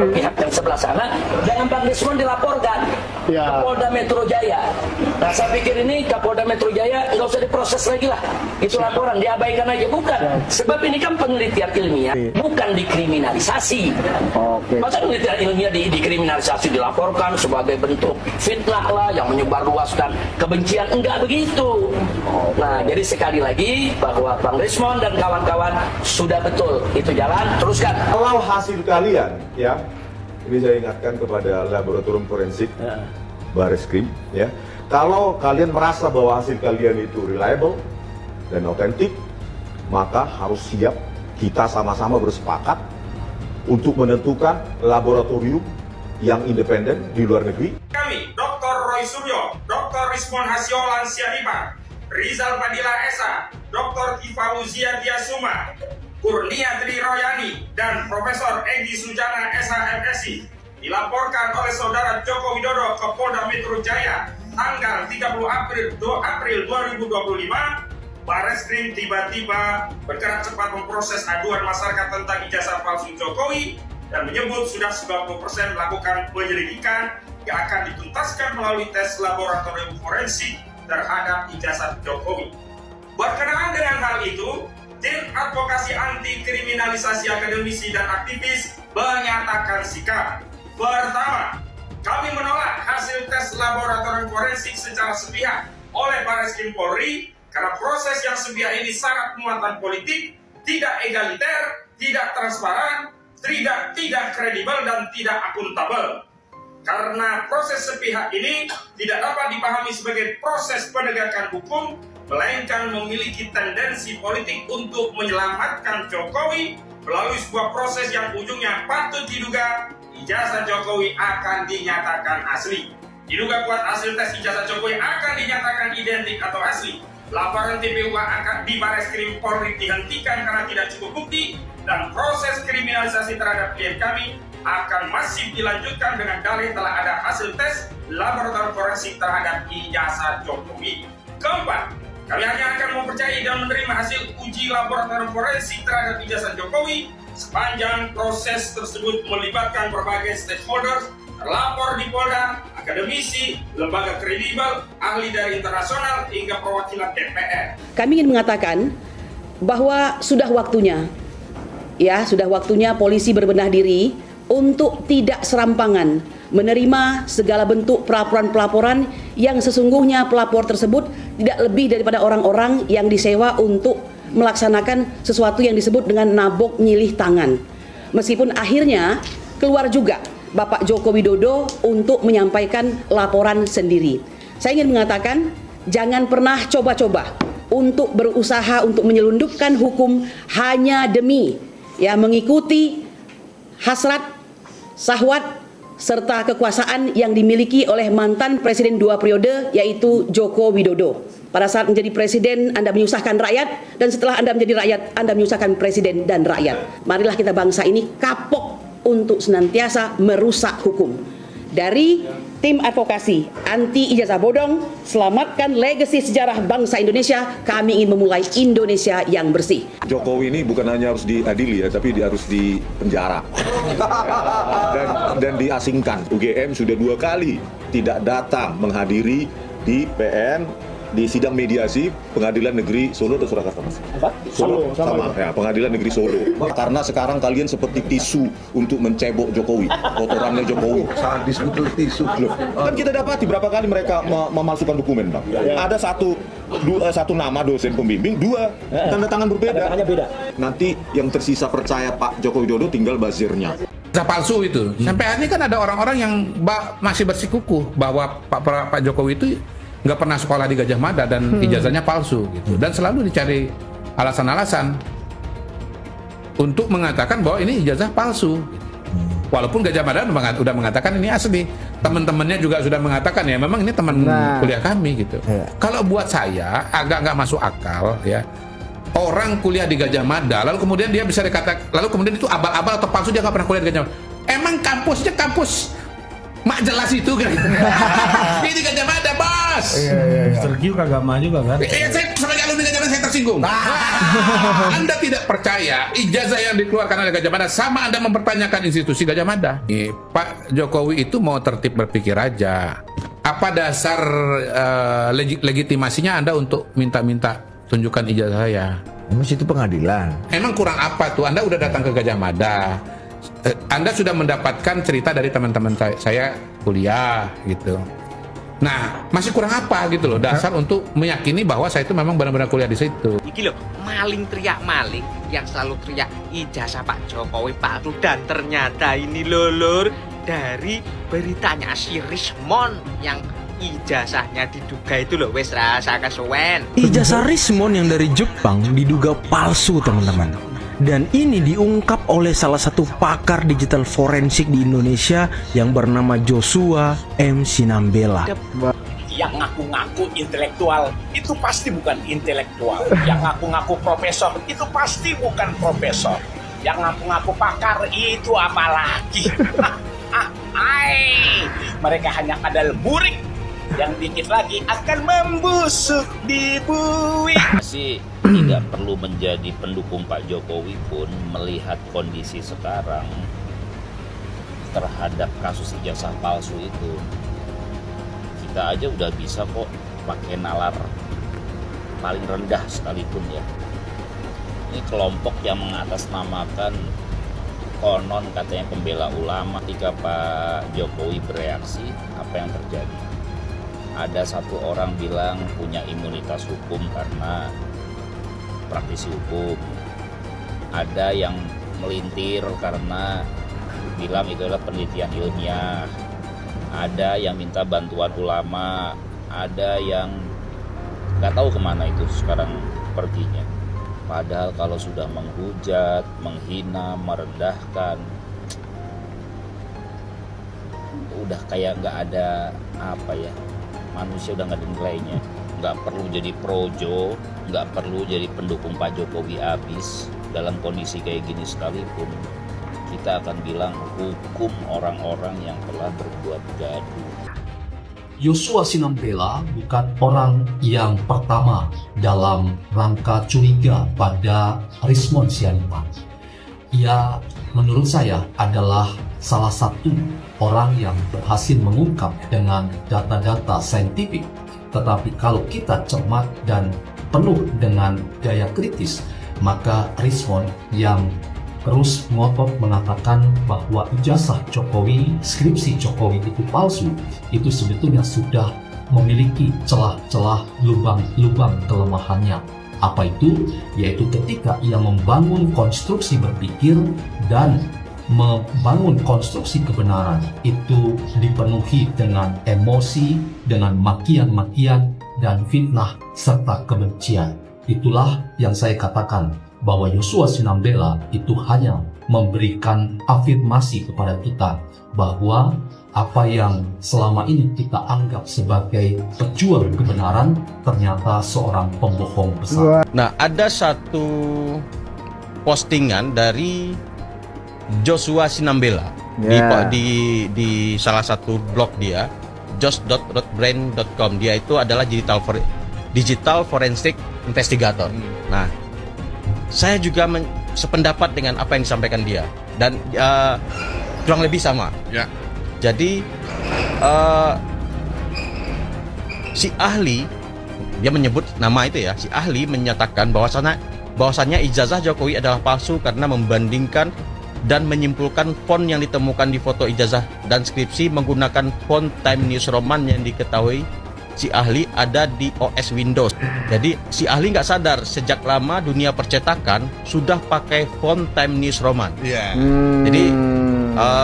pihak yang sebelah sana, jangan Bang Rismon dilaporkan ke Polda Metro Jaya. Nah, saya pikir ini Kapolda Metro Jaya nggak usah diproses lagi lah. Itu laporan diabaikan aja, bukan. Sebab ini kan penelitian ilmiah, bukan dikriminalisasi. Masa penelitian ilmiah dikriminalisasi, dilaporkan sebagai bentuk fitnah lah yang menyebarluaskan kebencian, enggak begitu. Nah, jadi sekali lagi bahwa Bang Rismon dan kawan-kawan sudah betul itu jalan, teruskan. Kalau hasil kalian, ya, ini saya ingatkan kepada laboratorium forensik Bareskrim, ya, kalau kalian merasa bahwa hasil kalian itu reliable dan otentik, maka harus siap kita sama-sama bersepakat untuk menentukan laboratorium yang independen di luar negeri. Kami, Dr. Roy Suryo, Dr. Rismon Hasyolan Sianipar, Rizal Fadila Esa, Dr. Tifauzia Diasuma, Kurnia Tri Royani, dan Profesor Egy Sujana SHMSI dilaporkan oleh Saudara Joko Widodo ke Polda Metro Jaya tanggal 30 April 2025. Bareskrim tiba-tiba bergerak cepat memproses aduan masyarakat tentang ijazah palsu Jokowi dan menyebut sudah 90% melakukan penyelidikan yang akan dituntaskan melalui tes laboratorium forensik terhadap ijazah Jokowi. Berkenaan dengan hal itu, Tim Advokasi Anti Kriminalisasi Akademisi dan Aktivis menyatakan sikap. Pertama, kami menolak hasil tes laboratorium forensik secara sepihak oleh Bareskrim Polri karena proses yang sepihak ini sangat muatan politik, tidak egaliter, tidak transparan, tidak kredibel dan tidak akuntabel. Karena proses sepihak ini tidak dapat dipahami sebagai proses penegakan hukum, melainkan memiliki tendensi politik untuk menyelamatkan Jokowi melalui sebuah proses yang ujungnya patut diduga ijazah Jokowi akan dinyatakan asli. Diduga kuat hasil tes ijazah Jokowi akan dinyatakan identik atau asli. Laporan TPU akan di Bareskrim Polri dihentikan karena tidak cukup bukti, dan proses kriminalisasi terhadap klien kami akan masih dilanjutkan dengan dalih telah ada hasil tes laboratorium forensik terhadap ijazah Jokowi. Keempat, kami hanya akan mempercayai dan menerima hasil uji laboratorium forensik terhadap ijazah Jokowi sepanjang proses tersebut melibatkan berbagai stakeholders, terlapor di Polda, akademisi, lembaga kredibel, ahli dari internasional, hingga perwakilan DPR. Kami ingin mengatakan bahwa sudah waktunya polisi berbenah diri untuk tidak serampangan menerima segala bentuk pelaporan-pelaporan yang sesungguhnya pelapor tersebut tidak lebih daripada orang-orang yang disewa untuk melaksanakan sesuatu yang disebut dengan nabok nyilih tangan. Meskipun akhirnya keluar juga Bapak Joko Widodo untuk menyampaikan laporan sendiri. Saya ingin mengatakan, jangan pernah coba-coba untuk berusaha untuk menyelundupkan hukum hanya demi mengikuti hasrat, syahwat, serta kekuasaan yang dimiliki oleh mantan presiden 2 periode, yaitu Joko Widodo. Pada saat menjadi presiden, Anda menyusahkan rakyat, dan setelah Anda menjadi rakyat, Anda menyusahkan presiden dan rakyat. Marilah kita bangsa ini kapok untuk senantiasa merusak hukum. Dari tim advokasi anti ijazah bodong, selamatkan legasi sejarah bangsa Indonesia, kami ingin memulai Indonesia yang bersih. Jokowi ini bukan hanya harus diadili tapi harus dipenjara dan diasingkan. UGM sudah 2 kali tidak datang menghadiri di PN, di sidang mediasi Pengadilan Negeri Solo atau Surakarta, Mas? Solo. Ya, Pengadilan Negeri Solo. Karena sekarang kalian seperti tisu untuk mencebok Jokowi, kotorannya Jokowi. Sangat disebut tisu. Loh, kan kita dapati berapa kali mereka memalsukan dokumen, Bang. Ada satu nama dosen pembimbing, 2 tanda tangan berbeda. Nanti yang tersisa percaya Pak Joko Widodo tinggal bazirnya. Palsu itu. Sampai hari ini kan ada orang-orang yang masih bersikukuh bahwa Pak Jokowi itu nggak pernah sekolah di Gajah Mada dan ijazahnya palsu gitu, dan selalu dicari alasan-alasan untuk mengatakan bahwa ini ijazah palsu, walaupun Gajah Mada udah mengatakan ini asli. Teman-temannya juga sudah mengatakan ya memang ini teman kuliah kami gitu. Kalau buat saya agak nggak masuk akal ya, orang kuliah di Gajah Mada lalu kemudian dia bisa dikatakan, lalu kemudian itu abal-abal atau palsu, dia nggak pernah kuliah di Gajah Mada. Emang kampusnya kampus mak jelas itu kan? Ini Gajah Mada, bos. Mr. Q kagak mah juga kan? Iya, saya sebagai alumni dengan jangan saya tersinggung. Anda tidak percaya ijazah yang dikeluarkan oleh Gajah Mada sama Anda mempertanyakan institusi Gajah Mada. Pak Jokowi itu mau tertib berpikir aja. Apa dasar legitimasinya Anda untuk minta-minta tunjukkan ijazah saya? Emang itu pengadilan. Emang kurang apa tuh? Anda udah datang ke Gajah Mada. Anda sudah mendapatkan cerita dari teman-teman saya kuliah gitu. Nah, masih kurang apa gitu loh dasar untuk meyakini bahwa saya itu memang benar-benar kuliah di situ. Iki loh, maling teriak maling yang selalu teriak ijazah Pak Jokowi palsu, dan ternyata ini lulur dari beritanya si Rismon yang ijazahnya diduga itu loh, wes rasa kesuwen. Ijazah Rismon yang dari Jepang diduga palsu, teman-teman. Dan ini diungkap oleh salah satu pakar digital forensik di Indonesia yang bernama Joshua M. Sinambela. Yang ngaku-ngaku intelektual itu pasti bukan intelektual. Yang ngaku-ngaku profesor itu pasti bukan profesor. Yang ngaku-ngaku pakar itu apalagi. Mereka hanya kadal burik yang dikit lagi akan membusuk di buih. Masih tidak perlu menjadi pendukung Pak Jokowi pun melihat kondisi sekarang terhadap kasus ijazah palsu itu. Kita aja udah bisa kok pakai nalar paling rendah sekalipun ya. Ini kelompok yang mengatasnamakan konon katanya pembela ulama. Ketika Pak Jokowi bereaksi, apa yang terjadi? Ada satu orang bilang punya imunitas hukum karena praktisi hukum. Ada yang melintir karena bilang itu adalah penelitian ilmiah. Ada yang minta bantuan ulama. Ada yang nggak tahu kemana itu sekarang perginya. Padahal kalau sudah menghujat, menghina, merendahkan, udah kayak nggak ada apa ya, manusia udah nggak ada nilainya. Nggak perlu jadi projo, nggak perlu jadi pendukung Pak Jokowi abis. Dalam kondisi kayak gini sekalipun kita akan bilang hukum orang-orang yang telah berbuat gaduh. Joshua Sinambela bukan orang yang pertama dalam rangka curiga pada Rismon Sianiban. Ia menurut saya adalah salah satu orang yang berhasil mengungkap dengan data-data saintifik. Tetapi kalau kita cermat dan penuh dengan daya kritis, maka Rismon yang terus ngotot mengatakan bahwa ijazah Jokowi, skripsi Jokowi itu palsu, itu sebetulnya sudah memiliki celah-celah lubang-lubang kelemahannya. Apa itu? Yaitu ketika ia membangun konstruksi berpikir dan membangun konstruksi kebenaran, itu dipenuhi dengan emosi, dengan makian-makian dan fitnah serta kebencian. Itulah yang saya katakan bahwa Joshua Sinambela itu hanya memberikan afirmasi kepada kita bahwa apa yang selama ini kita anggap sebagai pejuang kebenaran ternyata seorang pembohong besar. Nah, ada satu postingan dari Joshua Sinambela di salah satu blog dia, josh.rootbrain.com. Dia itu adalah digital forensic investigator. Nah, saya juga sependapat dengan apa yang disampaikan dia dan kurang lebih sama. Ya. Jadi si ahli, dia menyebut nama itu ya, si ahli menyatakan bahwasannya ijazah Jokowi adalah palsu karena membandingkan dan menyimpulkan font yang ditemukan di foto ijazah dan skripsi menggunakan font Times New Roman yang diketahui si ahli ada di OS Windows. Jadi si ahli nggak sadar sejak lama dunia percetakan sudah pakai font Times New Roman. Jadi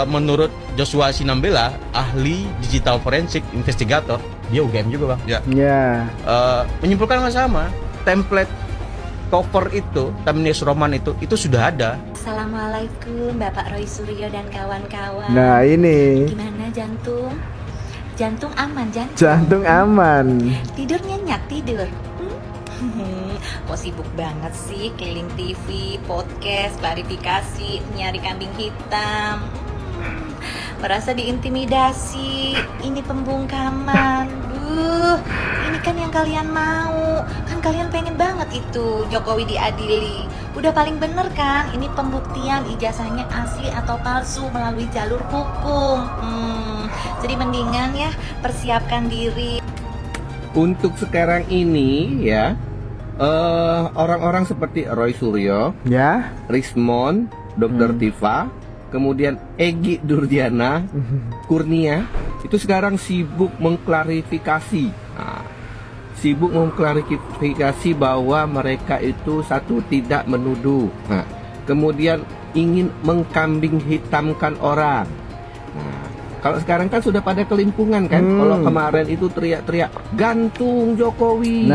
menurut Joshua Sinambela, ahli digital forensik investigator, dia UGM juga bang. Menyimpulkan hal sama, template cover itu Times New Roman itu sudah ada. Assalamualaikum Bapak Roy Suryo dan kawan-kawan. Nah ini. Gimana jantung? Jantung aman, jantung aman. Tidur nyenyak, tidur. Kok sibuk banget sih keliling TV, podcast, klarifikasi, nyari kambing hitam. Merasa diintimidasi, ini pembungkaman. Ini kan yang kalian mau. Kan kalian pengen banget itu Jokowi diadili. Udah paling bener kan ini pembuktian ijazahnya asli atau palsu melalui jalur hukum. Jadi mendingan ya persiapkan diri. Untuk sekarang ini ya, orang-orang seperti Roy Suryo, ya, Rismon, Dr. Tifa, kemudian Egy Durjana, Kurnia, itu sekarang sibuk mengklarifikasi. Sibuk mengklarifikasi bahwa mereka itu satu tidak menuduh. Kemudian ingin mengkambing hitamkan orang. Kalau sekarang kan sudah pada kelimpungan kan. Kalau kemarin itu teriak-teriak gantung Jokowi.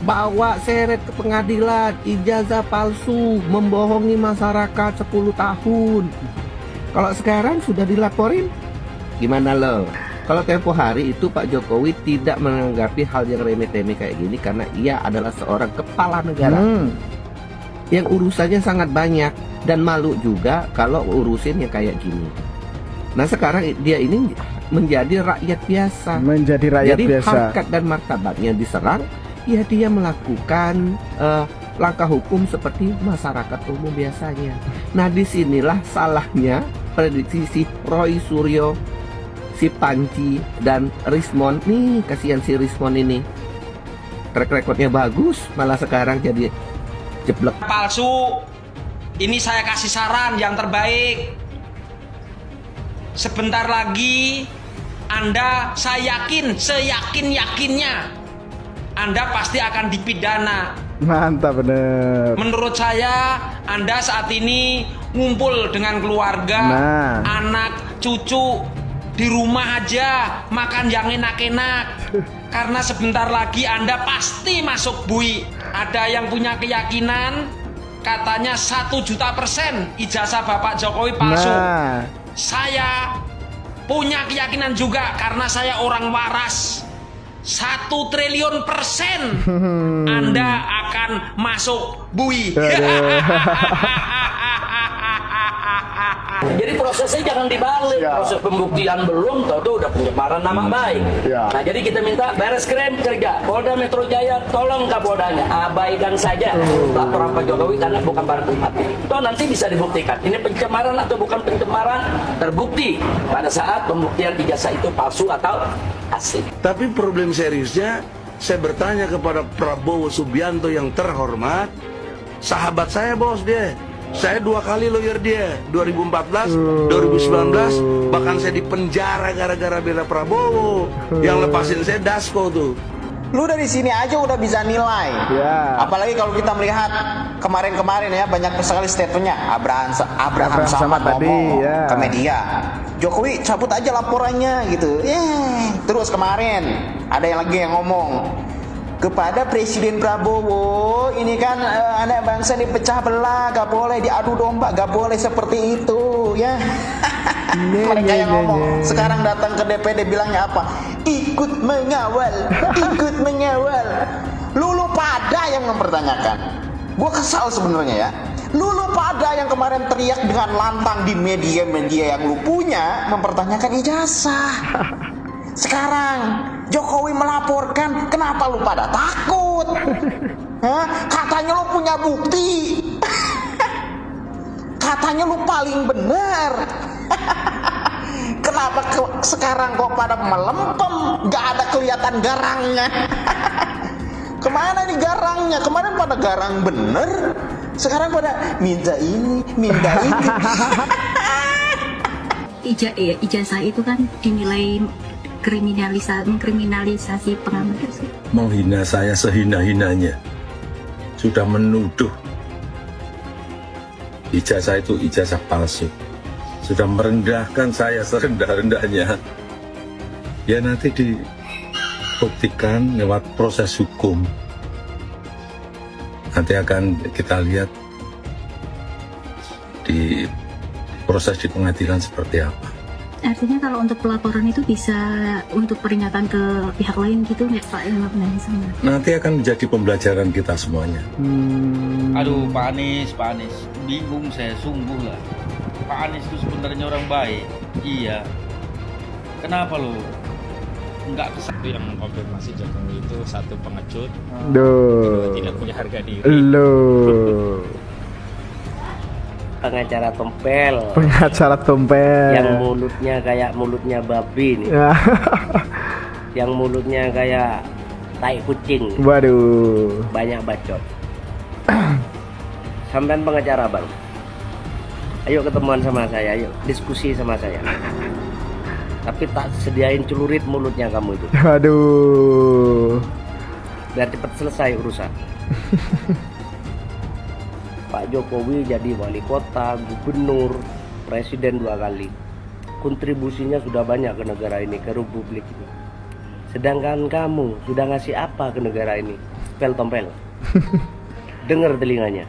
Bawa seret ke pengadilan, ijazah palsu, membohongi masyarakat 10 tahun. Kalau sekarang sudah dilaporin, gimana lo? Kalau tempo hari itu Pak Jokowi tidak menanggapi hal yang remeh-temeh kayak gini karena ia adalah seorang kepala negara yang urusannya sangat banyak dan malu juga kalau urusin yang kayak gini. Nah sekarang dia ini menjadi rakyat biasa. Menjadi rakyat biasa. Jadi harkat dan martabatnya diserang, ya dia melakukan langkah hukum seperti masyarakat umum biasanya. Nah disinilah salahnya prediksi si Roy Suryo, si Panji dan Rismon. Nih kasihan si Rismon ini, track recordnya bagus, malah sekarang jadi jeblek. Palsu. Ini saya kasih saran yang terbaik. Sebentar lagi Anda, saya yakin, seyakin-yakinnya Anda pasti akan dipidana. Mantap bener. Menurut saya Anda saat ini ngumpul dengan keluarga, anak, cucu, di rumah aja makan yang enak-enak. Karena sebentar lagi Anda pasti masuk bui. Ada yang punya keyakinan katanya 1.000.000% ijazah Bapak Jokowi palsu. Saya punya keyakinan juga karena saya orang waras. 1.000.000.000% Anda akan masuk bui. Jadi prosesnya jangan dibalik. Proses pembuktian belum, tahu udah pencemaran nama baik. Nah jadi kita minta Bareskrim kerja, Polda Metro Jaya tolong Kapoldanya abaikan saja laporan Pak Jokowi karena bukan barang bukti. Toh nanti bisa dibuktikan ini pencemaran atau bukan pencemaran, terbukti pada saat pembuktian ijazah itu palsu atau asli. Tapi problem seriusnya, saya bertanya kepada Prabowo Subianto yang terhormat, sahabat saya bos dia. Saya 2 kali lawyer dia, 2014, 2019, bahkan saya dipenjara gara-gara bela Prabowo. Yang lepasin saya Dasko tuh. Lu dari sini aja udah bisa nilai. Apalagi kalau kita melihat kemarin-kemarin ya, banyak sekali statementnya. Abraham Samad ngomong ke media, Jokowi cabut aja laporannya gitu. Terus kemarin ada yang lagi yang ngomong kepada Presiden Prabowo, ini kan anak bangsa dipecah belah, gak boleh diadu domba, gak boleh seperti itu ya. Mereka yang ngomong, sekarang datang ke DPD bilangnya apa? Ikut mengawal, ikut mengawal. Lu pada yang mempertanyakan. Gue kesal sebenarnya ya. Lu pada yang kemarin teriak dengan lantang di media-media yang lu punya mempertanyakan ijazah. Sekarang Jokowi melaporkan, kenapa lu pada takut? Katanya lu punya bukti. Katanya lu paling benar. Kenapa sekarang kok pada melempem? Gak ada kelihatan garangnya. Kemana nih garangnya? Kemarin pada garang bener, sekarang pada minta ini, minta itu. Ijazah itu kan dinilai mengkriminalisasi pengamat tersebut. Menghina saya sehina-hinanya, sudah menuduh ijazah itu ijazah palsu, sudah merendahkan saya serendah-rendahnya. Ya nanti dibuktikan lewat proses hukum. Nanti akan kita lihat di proses di pengadilan seperti apa. Artinya kalau untuk pelaporan itu bisa untuk peringatan ke pihak lain gitu nggak Pak? Nanti akan menjadi pembelajaran kita semuanya. Aduh Pak Anies, bingung saya sungguh lah. Pak Anies itu sebenarnya orang baik, iya. Kenapa lo Enggak, satu yang mengkonfirmasi Jokowi itu satu pengecut, Duh. tidak punya harga diri. Pengacara tompel. Pengacara tompel. Yang mulutnya kayak mulutnya babi nih. Yang mulutnya kayak tai kucing. Waduh. Banyak bacot. Sampean pengacara bang. Ayo ketemuan sama saya, ayo diskusi sama saya. Tapi tak sediain celurit mulutnya kamu itu. Waduh. Biar cepat selesai urusan. Pak Jokowi jadi wali kota, gubernur, presiden 2 kali. Kontribusinya sudah banyak ke negara ini, ke republik ini. Sedangkan kamu sudah ngasih apa ke negara ini? Pel-tompel. Dengar telinganya.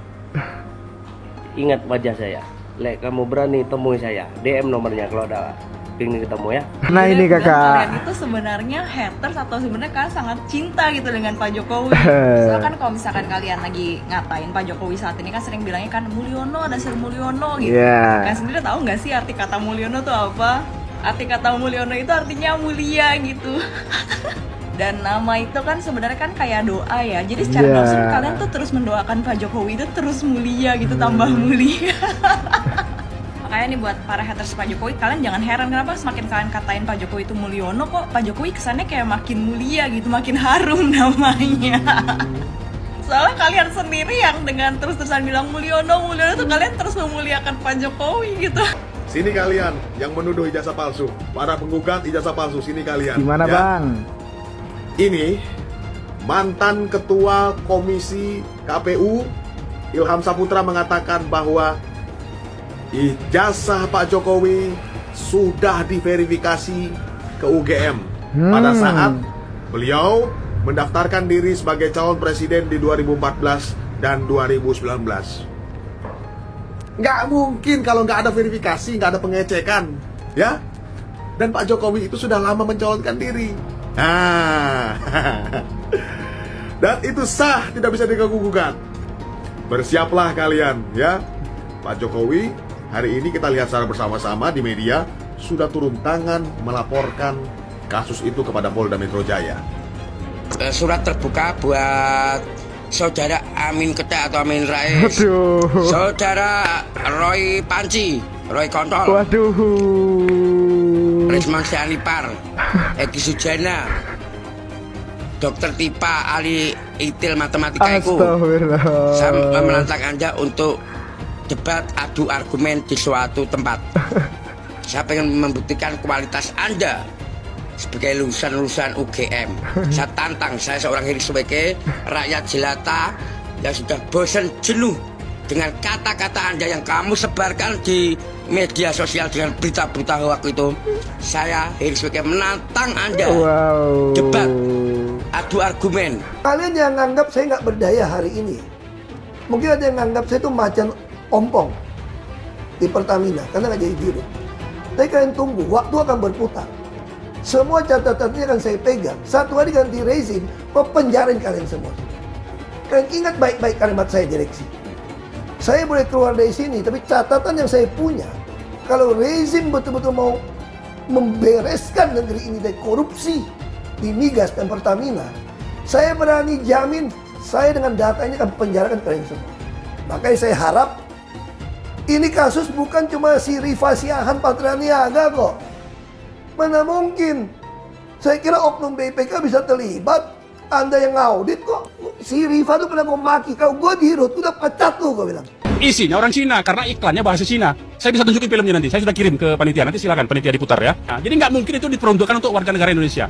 Ingat wajah saya. Lek kamu berani temui saya, DM nomornya kalau ada ingin ketemu ya. Nah ini kakak. Kalian itu sebenarnya haters atau sebenarnya kalian sangat cinta gitu dengan Pak Jokowi. Soalnya kan kalau misalkan kalian lagi ngatain Pak Jokowi saat ini kan sering bilangnya kan Mulyono, ada Sir Mulyono gitu. Kalian sendiri tahu nggak sih arti kata Mulyono itu apa? Arti kata Mulyono itu artinya mulia gitu. Dan nama itu kan sebenarnya kan kayak doa ya. Jadi secara langsung kalian tuh terus mendoakan Pak Jokowi itu terus mulia gitu, tambah mulia. Makanya nih buat para haters Pak Jokowi, kalian jangan heran kenapa semakin kalian katain Pak Jokowi itu Mulyono, kok Pak Jokowi kesannya kayak makin mulia gitu, makin harum namanya. Soalnya kalian sendiri yang dengan terus-terusan bilang Mulyono, Mulyono tuh kalian terus memuliakan Pak Jokowi gitu. Sini kalian yang menuduh ijazah palsu, para penggugat ijazah palsu, sini kalian. Gimana bang? Ini mantan ketua komisi KPU Ilham Saputra mengatakan bahwa ijazah Pak Jokowi sudah diverifikasi ke UGM pada saat beliau mendaftarkan diri sebagai calon presiden di 2014 dan 2019. Nggak mungkin kalau nggak ada verifikasi, nggak ada pengecekan, ya. Dan Pak Jokowi itu sudah lama mencalonkan diri. Dan itu sah, tidak bisa diganggu-gugat. Bersiaplah kalian, ya. Pak Jokowi hari ini kita lihat secara bersama-sama di media sudah turun tangan melaporkan kasus itu kepada Polda Metro Jaya. Surat terbuka buat Saudara Amin Keta atau Amin Rais. Saudara Roy Panci, Roy Kontol. Risman Sianipar, Egi Sujana, Dokter Tipa, Ali Itil Matematika itu. Saya menantang Anda untuk debat adu argumen di suatu tempat. Saya pengen membuktikan kualitas Anda sebagai lulusan UGM. Saya tantang, saya seorang Heri sebagai rakyat jelata yang sudah bosan jenuh dengan kata-kata Anda yang kamu sebarkan di media sosial dengan berita-berita hoax itu. Saya Heri sebagai menantang Anda debat adu argumen. Kalian yang nganggap saya nggak berdaya hari ini, mungkin ada yang nganggap saya itu macan ompong di Pertamina karena nggak jadi dirut. Tapi kalian tunggu, waktu akan berputar. Semua catatannya akan saya pegang. Satu hari ganti rezim, penjarain kalian semua. Kalian ingat baik-baik kalimat saya direksi. Saya boleh keluar dari sini, tapi catatan yang saya punya, kalau rezim betul-betul mau membereskan negeri ini dari korupsi di migas dan Pertamina, saya berani jamin saya dengan data ini akan penjarakan kalian semua. Makanya saya harap ini kasus bukan cuma si Rifa Siahan Patraniaga kok. Mana mungkin? Saya kira oknum BPK bisa terlibat. Anda yang ngaudit kok. Si Rifa tuh pernah maki. Kalau gue dirut, udah pecat tuh gue bilang. Isinya orang Cina, karena iklannya bahasa Cina. Saya bisa tunjukin filmnya nanti. Saya sudah kirim ke panitia. Nanti silakan panitia diputar ya. Nah, jadi nggak mungkin itu diperuntukkan untuk warga negara Indonesia.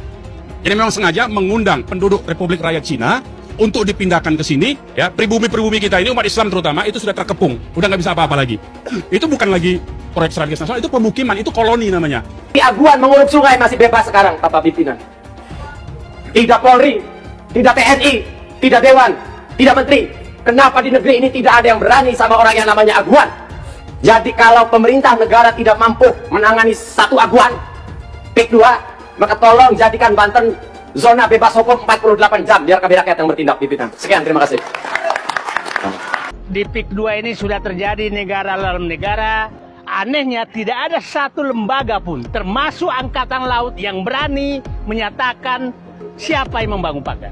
Jadi memang sengaja mengundang penduduk Republik Rakyat Cina untuk dipindahkan ke sini. Ya, pribumi-pribumi kita ini, umat Islam terutama, itu sudah terkepung. Udah nggak bisa apa-apa lagi. Itu bukan lagi proyek strategis nasional, itu pemukiman, itu koloni namanya. Di Aguan menguruk sungai masih bebas sekarang, Bapak Pimpinan. Tidak Polri, tidak TNI, tidak Dewan, tidak Menteri. Kenapa di negeri ini tidak ada yang berani sama orang yang namanya Aguan? Jadi kalau pemerintah negara tidak mampu menangani satu Aguan, PIK 2, maka tolong jadikan Banten zona bebas hukum 48 jam, biar kami rakyat yang bertindak, Pimpinan. Sekian, terima kasih. Di PIK 2 ini sudah terjadi negara dalam negara, Anehnya tidak ada satu lembaga pun, termasuk Angkatan Laut, yang berani menyatakan siapa yang membangun pagar.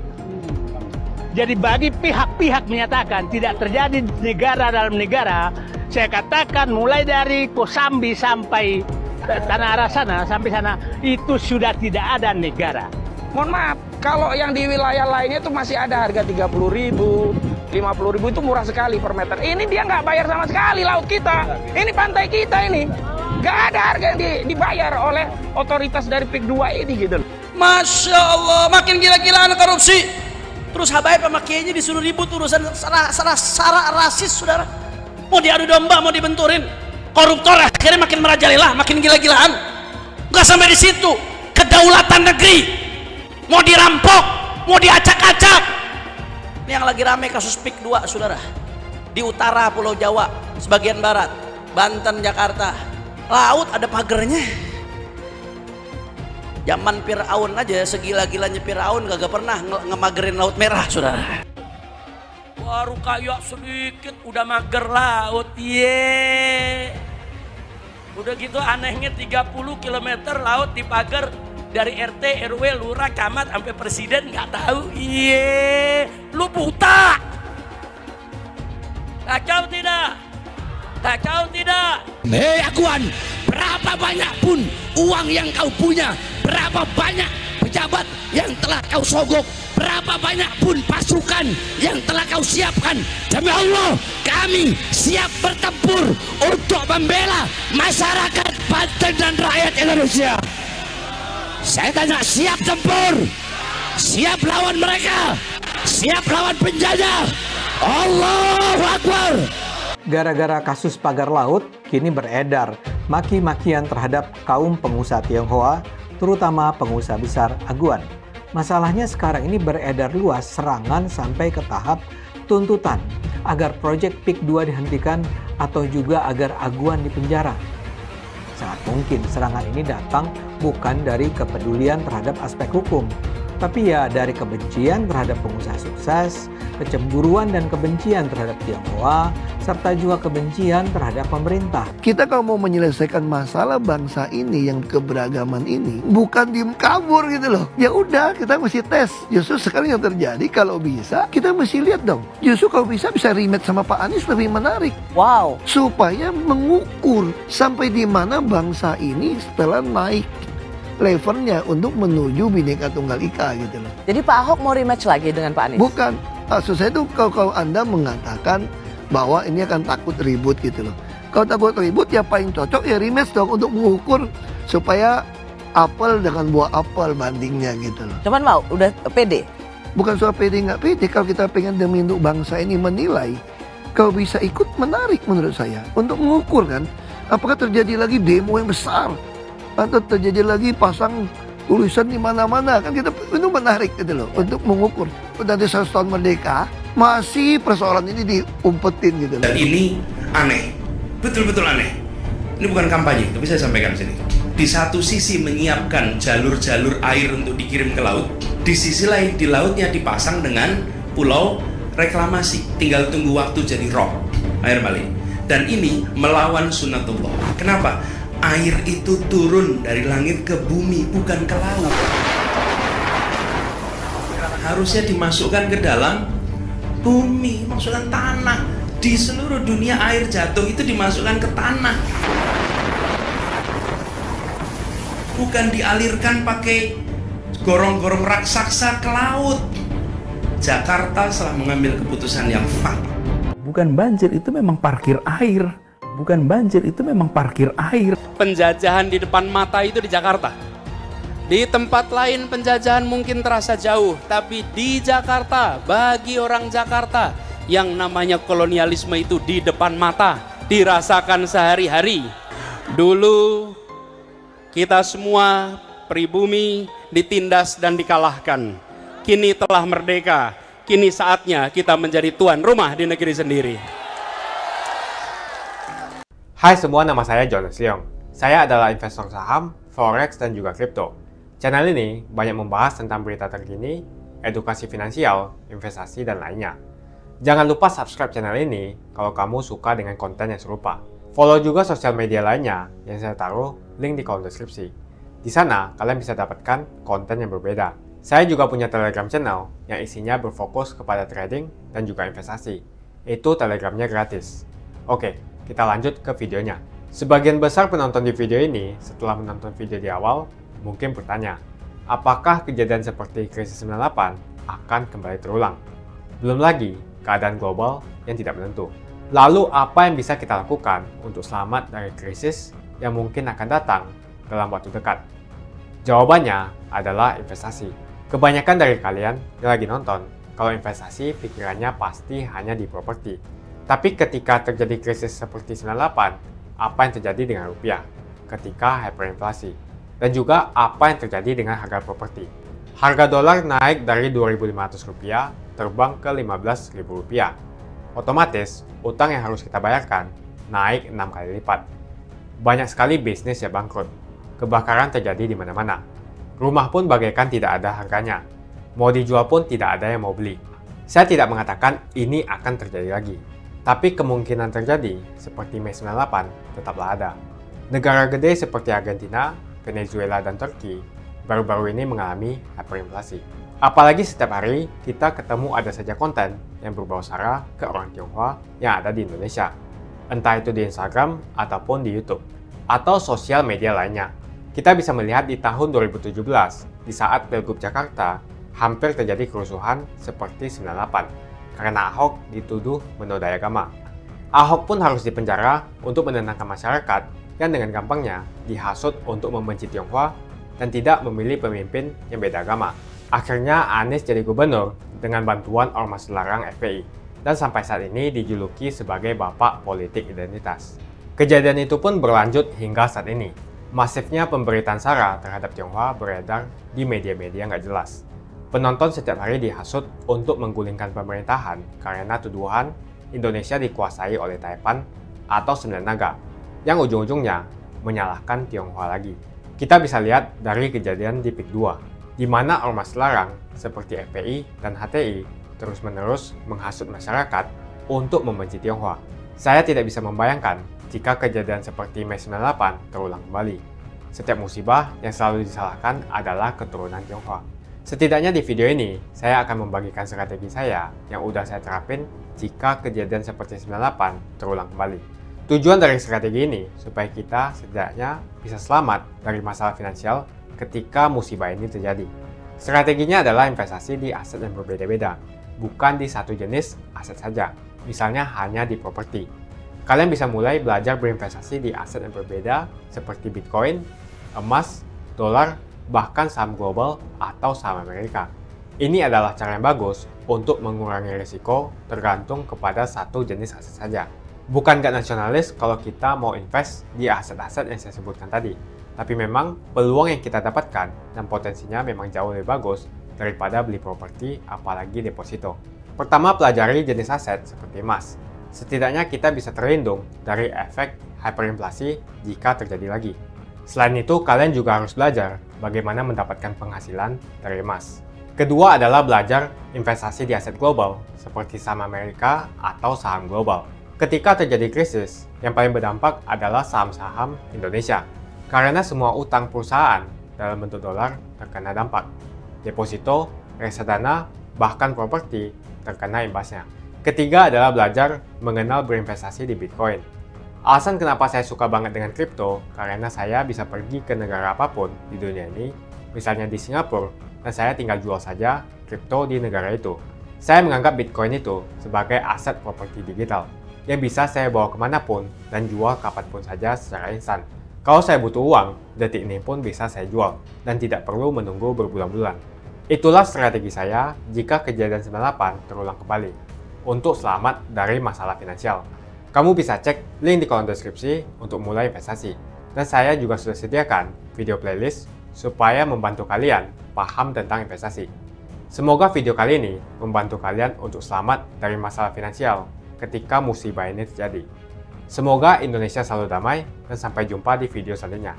Jadi bagi pihak-pihak menyatakan tidak terjadi negara dalam negara, saya katakan mulai dari Kosambi sampai Tanah Arah sana, sampai sana, itu sudah tidak ada negara. Mohon maaf, kalau yang di wilayah lainnya itu masih ada harga 30.000, 50.000, itu murah sekali per meter. Ini dia nggak bayar sama sekali laut kita. Ini pantai kita ini. Nggak ada harga yang dibayar oleh otoritas dari PIK 2 ini gitu. Masya Allah, makin gila-gilaan korupsi. Terus Habaib sama kiainya disuruh ribut urusan sara rasis, saudara. Mau diadu domba, mau dibenturin. Koruptor akhirnya makin merajalela, makin gila-gilaan. Nggak sampai di situ. Kedaulatan negeri mau dirampok, mau diacak-acak. Ini yang lagi rame kasus PIK 2, saudara. Di utara Pulau Jawa, sebagian barat, Banten, Jakarta. Laut ada pagernya. Zaman Fir'aun aja, segila-gilanya Fir'aun gak pernah ngemagerin Laut Merah, saudara. Baru kayak sedikit udah mager laut, udah gitu anehnya 30 km laut dipager. Dari RT, RW, lurah, camat, sampai presiden nggak tahu. Lu buta. Kacau tidak? Kacau tidak? Hei Aguan, berapa banyak pun uang yang kau punya, berapa banyak pejabat yang telah kau sogok, berapa banyak pun pasukan yang telah kau siapkan, demi Allah kami siap bertempur untuk membela masyarakat Banten dan rakyat Indonesia. Saya tanya, siap tempur, siap lawan mereka, siap lawan penjajah. Allahu Akbar. Gara-gara kasus pagar laut, kini beredar maki-makian terhadap kaum pengusaha Tionghoa, terutama pengusaha besar Aguan. Masalahnya sekarang ini beredar luas serangan sampai ke tahap tuntutan agar proyek PIK 2 dihentikan atau juga agar Aguan dipenjara. Sangat mungkin serangan ini datang bukan dari kepedulian terhadap aspek hukum, tapi ya dari kebencian terhadap pengusaha sukses, kecemburuan dan kebencian terhadap Tionghoa, serta juga kebencian terhadap pemerintah. Kita kalau mau menyelesaikan masalah bangsa ini yang keberagaman ini, bukan diem kabur gitu loh. Ya udah, kita mesti tes. Justru sekarang yang terjadi, kalau bisa kita mesti lihat dong. Justru kalau bisa rematch sama Pak Anies lebih menarik. Wow. Supaya mengukur sampai di mana bangsa ini setelah naik levelnya untuk menuju Bhinneka Tunggal Ika gitu loh. Jadi Pak Ahok mau rematch lagi dengan Pak Anies? Bukan. Maksud saya itu kalau Anda mengatakan bahwa ini akan takut ribut gitu loh. Kalau takut ribut ya paling cocok ya rematch dong untuk mengukur supaya apel dengan buah apel bandingnya gitu loh. Cuman mau udah pede? Bukan soal pede nggak pede, kalau kita pengen demi untuk bangsa ini menilai, kalau bisa ikut menarik menurut saya untuk mengukur kan, apakah terjadi lagi demo yang besar atau terjadi lagi pasang tulisan di mana-mana, kan kita itu menarik gitu loh untuk mengukur. Nanti 100 tahun merdeka masih persoalan ini diumpetin gitu loh. Dan ini aneh, betul-betul aneh. Ini bukan kampanye, tapi saya sampaikan sini. Di satu sisi menyiapkan jalur-jalur air untuk dikirim ke laut, di sisi lain di lautnya dipasang dengan pulau reklamasi, tinggal tunggu waktu jadi rob, air balik. Dan ini melawan sunatullah. Kenapa? Air itu turun dari langit ke bumi, bukan ke laut. Harusnya dimasukkan ke dalam bumi, masukkan tanah. Di seluruh dunia air jatuh itu dimasukkan ke tanah, bukan dialirkan pakai gorong-gorong raksasa ke laut. Jakarta telah mengambil keputusan yang fatal. Bukan banjir, itu memang parkir air. Bukan banjir, itu memang parkir air. Penjajahan di depan mata itu di Jakarta. Di tempat lain penjajahan mungkin terasa jauh, tapi di Jakarta, bagi orang Jakarta, yang namanya kolonialisme itu di depan mata, dirasakan sehari-hari. Dulu kita semua pribumi ditindas dan dikalahkan. Kini telah merdeka, kini saatnya kita menjadi tuan rumah di negeri sendiri. Hai semua, nama saya Jonas Leong. Saya adalah investor saham, forex, dan juga kripto. Channel ini banyak membahas tentang berita terkini, edukasi finansial, investasi, dan lainnya. Jangan lupa subscribe channel ini kalau kamu suka dengan konten yang serupa. Follow juga sosial media lainnya yang saya taruh link di kolom deskripsi. Di sana kalian bisa dapatkan konten yang berbeda. Saya juga punya Telegram channel yang isinya berfokus kepada trading dan juga investasi. Itu Telegramnya gratis. Oke, kita lanjut ke videonya. Sebagian besar penonton di video ini setelah menonton video di awal mungkin bertanya, apakah kejadian seperti krisis 98 akan kembali terulang? Belum lagi keadaan global yang tidak menentu. Lalu apa yang bisa kita lakukan untuk selamat dari krisis yang mungkin akan datang dalam waktu dekat? Jawabannya adalah investasi. Kebanyakan dari kalian yang lagi nonton, kalau investasi pikirannya pasti hanya di properti. Tapi ketika terjadi krisis seperti 98, apa yang terjadi dengan rupiah ketika hyperinflasi? Dan juga apa yang terjadi dengan harga properti? Harga dolar naik dari Rp2.500 terbang ke Rp15.000. Otomatis, utang yang harus kita bayarkan naik 6 kali lipat. Banyak sekali bisnis yang bangkrut. Kebakaran terjadi di mana-mana. Rumah pun bagaikan tidak ada harganya. Mau dijual pun tidak ada yang mau beli. Saya tidak mengatakan ini akan terjadi lagi. Tapi kemungkinan terjadi seperti Mei 98 tetaplah ada. Negara gede seperti Argentina, Venezuela, dan Turki baru-baru ini mengalami hyperinflasi. Apalagi setiap hari kita ketemu ada saja konten yang berbau sara ke orang Tionghoa yang ada di Indonesia. Entah itu di Instagram ataupun di YouTube atau sosial media lainnya. Kita bisa melihat di tahun 2017 di saat Pilgub Jakarta hampir terjadi kerusuhan seperti 98 karena Ahok dituduh menodai agama. Ahok pun harus dipenjara untuk menenangkan masyarakat yang dengan gampangnya dihasut untuk membenci Tionghoa dan tidak memilih pemimpin yang beda agama. Akhirnya Anies jadi gubernur dengan bantuan ormas larang FPI dan sampai saat ini dijuluki sebagai bapak politik identitas. Kejadian itu pun berlanjut hingga saat ini. Masifnya pemberitaan sara terhadap Tionghoa beredar di media-media nggak jelas. Penonton setiap hari dihasut untuk menggulingkan pemerintahan karena tuduhan Indonesia dikuasai oleh Taipan atau Sembilan Naga yang ujung-ujungnya menyalahkan Tionghoa lagi. Kita bisa lihat dari kejadian di PIK 2. Di mana ormas larang seperti FPI dan HTI terus-menerus menghasut masyarakat untuk membenci Tionghoa. Saya tidak bisa membayangkan jika kejadian seperti Mei 98 terulang kembali. Setiap musibah yang selalu disalahkan adalah keturunan Tionghoa. Setidaknya di video ini, saya akan membagikan strategi saya yang udah saya terapin jika kejadian seperti 98 terulang kembali. Tujuan dari strategi ini supaya kita setidaknya bisa selamat dari masalah finansial ketika musibah ini terjadi. Strateginya adalah investasi di aset yang berbeda-beda, bukan di satu jenis aset saja, misalnya hanya di properti. Kalian bisa mulai belajar berinvestasi di aset yang berbeda seperti Bitcoin, emas, dolar, bahkan saham global atau saham Amerika. Ini adalah cara yang bagus untuk mengurangi risiko tergantung kepada satu jenis aset saja. Bukan gak nasionalis kalau kita mau invest di aset-aset yang saya sebutkan tadi. Tapi memang peluang yang kita dapatkan dan potensinya memang jauh lebih bagus daripada beli properti apalagi deposito. Pertama, pelajari jenis aset seperti emas. Setidaknya kita bisa terlindung dari efek hyperinflasi jika terjadi lagi. Selain itu, kalian juga harus belajar bagaimana mendapatkan penghasilan dari emas. Kedua adalah belajar investasi di aset global seperti saham Amerika atau saham global. Ketika terjadi krisis, yang paling berdampak adalah saham-saham Indonesia. Karena semua utang perusahaan dalam bentuk dolar terkena dampak. Deposito, reksadana, bahkan properti terkena imbasnya. Ketiga adalah belajar mengenal berinvestasi di Bitcoin. Alasan kenapa saya suka banget dengan kripto, karena saya bisa pergi ke negara apapun di dunia ini, misalnya di Singapura, dan saya tinggal jual saja kripto di negara itu. Saya menganggap Bitcoin itu sebagai aset properti digital, yang bisa saya bawa kemanapun dan jual kapanpun saja secara instan. Kalau saya butuh uang, detik ini pun bisa saya jual, dan tidak perlu menunggu berbulan-bulan. Itulah strategi saya jika kejadian 98 terulang kembali, untuk selamat dari masalah finansial. Kamu bisa cek link di kolom deskripsi untuk mulai investasi. Dan saya juga sudah sediakan video playlist supaya membantu kalian paham tentang investasi. Semoga video kali ini membantu kalian untuk selamat dari masalah finansial ketika musibah ini terjadi. Semoga Indonesia selalu damai dan sampai jumpa di video selanjutnya.